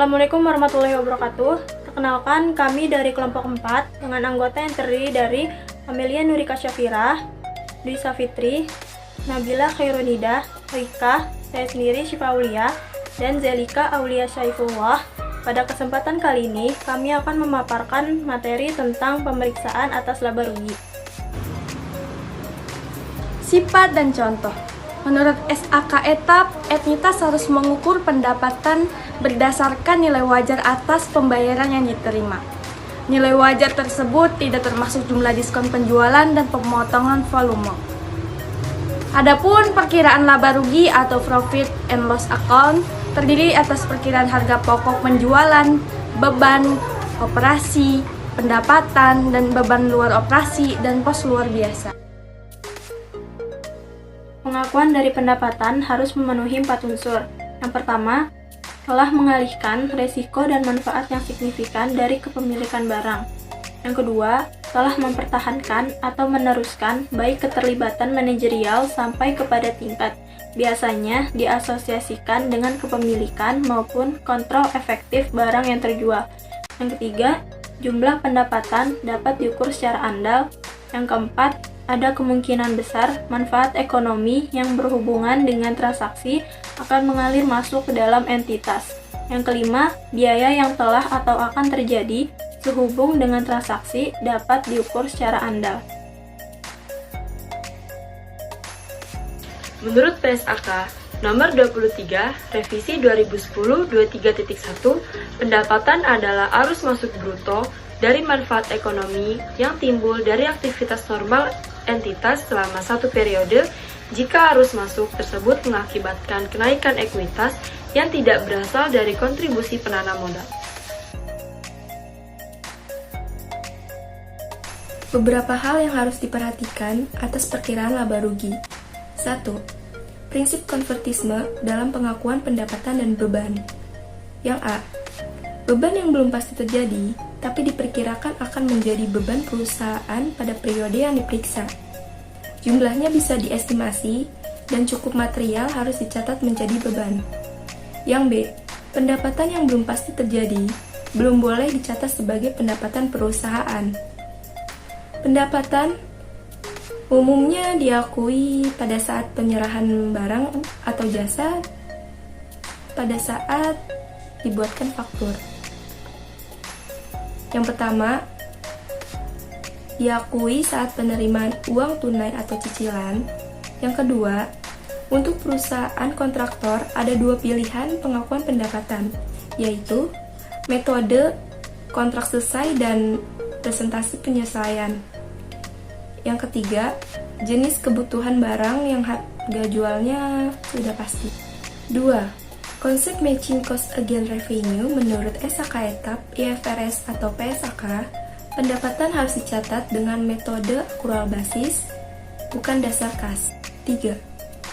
Assalamualaikum warahmatullahi wabarakatuh. Perkenalkan, kami dari kelompok 4 dengan anggota yang terdiri dari Amelia Nurika Syafirah, Dwi Safitri, Nabila Khairunidah, Rika, saya sendiri Syifa Aulia, dan Zelika Aulia Syaifullah. Pada kesempatan kali ini, kami akan memaparkan materi tentang pemeriksaan atas laba rugi. Sifat dan contoh. Menurut SAK Etap, entitas harus mengukur pendapatan berdasarkan nilai wajar atas pembayaran yang diterima. Nilai wajar tersebut tidak termasuk jumlah diskon penjualan dan pemotongan volume. Adapun perkiraan laba rugi atau profit and loss account terdiri atas perkiraan harga pokok penjualan, beban operasi, pendapatan, dan beban luar operasi dan pos luar biasa. Pengakuan dari pendapatan harus memenuhi 4 unsur. Yang pertama, telah mengalihkan resiko dan manfaat yang signifikan dari kepemilikan barang. Yang kedua, telah mempertahankan atau meneruskan baik keterlibatan manajerial sampai kepada tingkat biasanya diasosiasikan dengan kepemilikan maupun kontrol efektif barang yang terjual. Yang ketiga, jumlah pendapatan dapat diukur secara andal. Yang keempat, ada kemungkinan besar manfaat ekonomi yang berhubungan dengan transaksi akan mengalir masuk ke dalam entitas. Yang kelima, biaya yang telah atau akan terjadi sehubung dengan transaksi dapat diukur secara andal. Menurut PSAK nomor 23, revisi 2010-23.1, pendapatan adalah arus masuk bruto dari manfaat ekonomi yang timbul dari aktivitas normal entitas selama satu periode jika arus masuk tersebut mengakibatkan kenaikan ekuitas yang tidak berasal dari kontribusi penanam modal. Beberapa hal yang harus diperhatikan atas perkiraan laba rugi. 1. Prinsip konvertisme dalam pengakuan pendapatan dan beban. Yang A. Beban yang belum pasti terjadi, tapi diperkirakan akan menjadi beban perusahaan pada periode yang diperiksa. Jumlahnya bisa diestimasi dan cukup material harus dicatat menjadi beban. Yang B. Pendapatan yang belum pasti terjadi, belum boleh dicatat sebagai pendapatan perusahaan. Pendapatan umumnya diakui pada saat penyerahan barang atau jasa pada saat dibuatkan faktur. Yang pertama, diakui saat penerimaan uang tunai atau cicilan. Yang kedua, untuk perusahaan kontraktor ada 2 pilihan pengakuan pendapatan, yaitu metode kontrak selesai dan presentasi penyelesaian. Yang ketiga, jenis kebutuhan barang yang harga jualnya sudah pasti. 2. Konsep matching cost against revenue menurut SAK Etap, IFRS atau PSAK, pendapatan harus dicatat dengan metode akrual basis, bukan dasar kas. 3.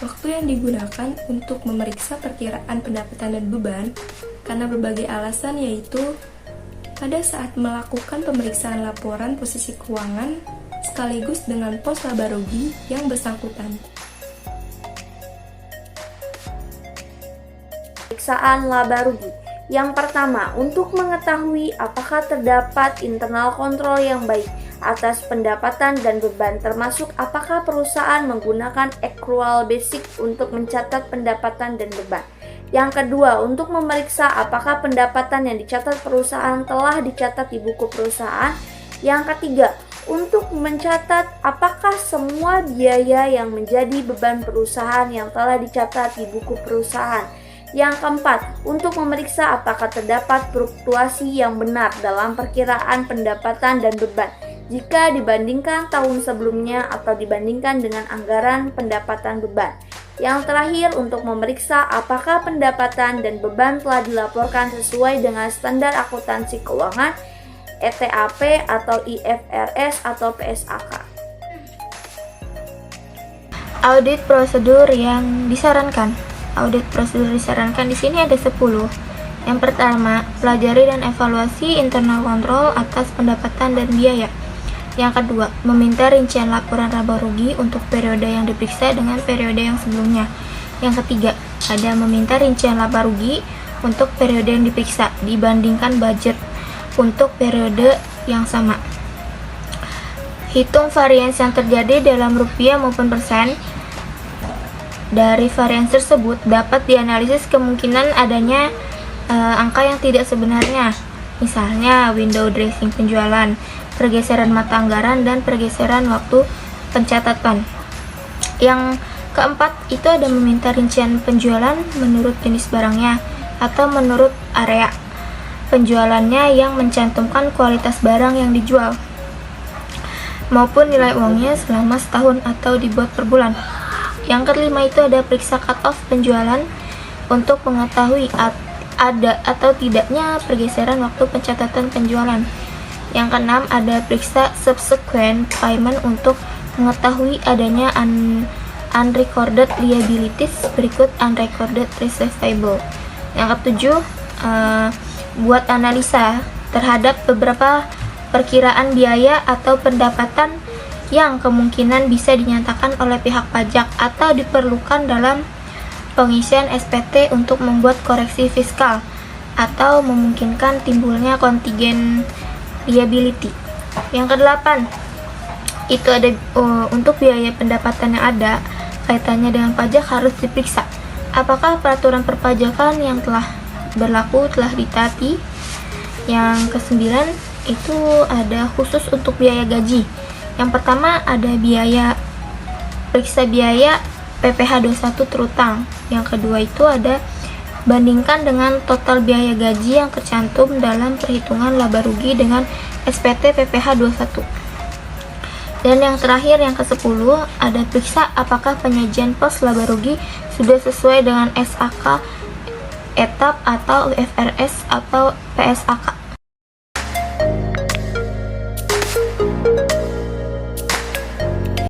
Waktu yang digunakan untuk memeriksa perkiraan pendapatan dan beban karena berbagai alasan, yaitu pada saat melakukan pemeriksaan laporan posisi keuangan sekaligus dengan pos laba rugi yang bersangkutan. Pemeriksaan laba rugi. Yang pertama, untuk mengetahui apakah terdapat internal kontrol yang baik atas pendapatan dan beban, termasuk apakah perusahaan menggunakan accrual basic untuk mencatat pendapatan dan beban. Yang kedua, untuk memeriksa apakah pendapatan yang dicatat perusahaan telah dicatat di buku perusahaan. Yang ketiga, untuk mencatat apakah semua biaya yang menjadi beban perusahaan yang telah dicatat di buku perusahaan. Yang keempat, untuk memeriksa apakah terdapat fluktuasi yang benar dalam perkiraan pendapatan dan beban jika dibandingkan tahun sebelumnya atau dibandingkan dengan anggaran pendapatan beban. Yang terakhir, untuk memeriksa apakah pendapatan dan beban telah dilaporkan sesuai dengan standar akuntansi keuangan ETAP atau IFRS atau PSAK. Audit prosedur yang disarankan. Audit prosedur disarankan di sini ada 10. Yang pertama, pelajari dan evaluasi internal kontrol atas pendapatan dan biaya. Yang kedua, meminta rincian laporan laba rugi untuk periode yang diperiksa dengan periode yang sebelumnya. Yang ketiga, ada meminta rincian laba rugi untuk periode yang diperiksa dibandingkan budget untuk periode yang sama. Hitung varians yang terjadi dalam rupiah maupun persen. Dari varians tersebut dapat dianalisis kemungkinan adanya angka yang tidak sebenarnya, misalnya window dressing penjualan, pergeseran mata anggaran, dan pergeseran waktu pencatatan. Yang keempat itu ada meminta rincian penjualan menurut jenis barangnya atau menurut area penjualannya yang mencantumkan kualitas barang yang dijual maupun nilai uangnya selama setahun atau dibuat per bulan. Yang kelima itu ada periksa cut-off penjualan untuk mengetahui ada atau tidaknya pergeseran waktu pencatatan penjualan. Yang keenam ada periksa subsequent payment untuk mengetahui adanya unrecorded liabilities berikut unrecorded receivable. Yang ketujuh, buat analisa terhadap beberapa perkiraan biaya atau pendapatan yang kemungkinan bisa dinyatakan oleh pihak pajak atau diperlukan dalam pengisian SPT untuk membuat koreksi fiskal atau memungkinkan timbulnya kontingen liability. Yang kedelapan, itu ada untuk biaya pendapatan yang ada kaitannya dengan pajak harus diperiksa apakah peraturan perpajakan yang telah berlaku telah ditaati. Yang kesembilan itu ada khusus untuk biaya gaji. Yang pertama ada periksa biaya PPh 21 terutang. Yang kedua itu ada bandingkan dengan total biaya gaji yang tercantum dalam perhitungan laba rugi dengan SPT PPh 21. Dan yang terakhir yang ke-10 ada periksa apakah penyajian pos laba rugi sudah sesuai dengan SAK etap atau IFRS atau PSAK.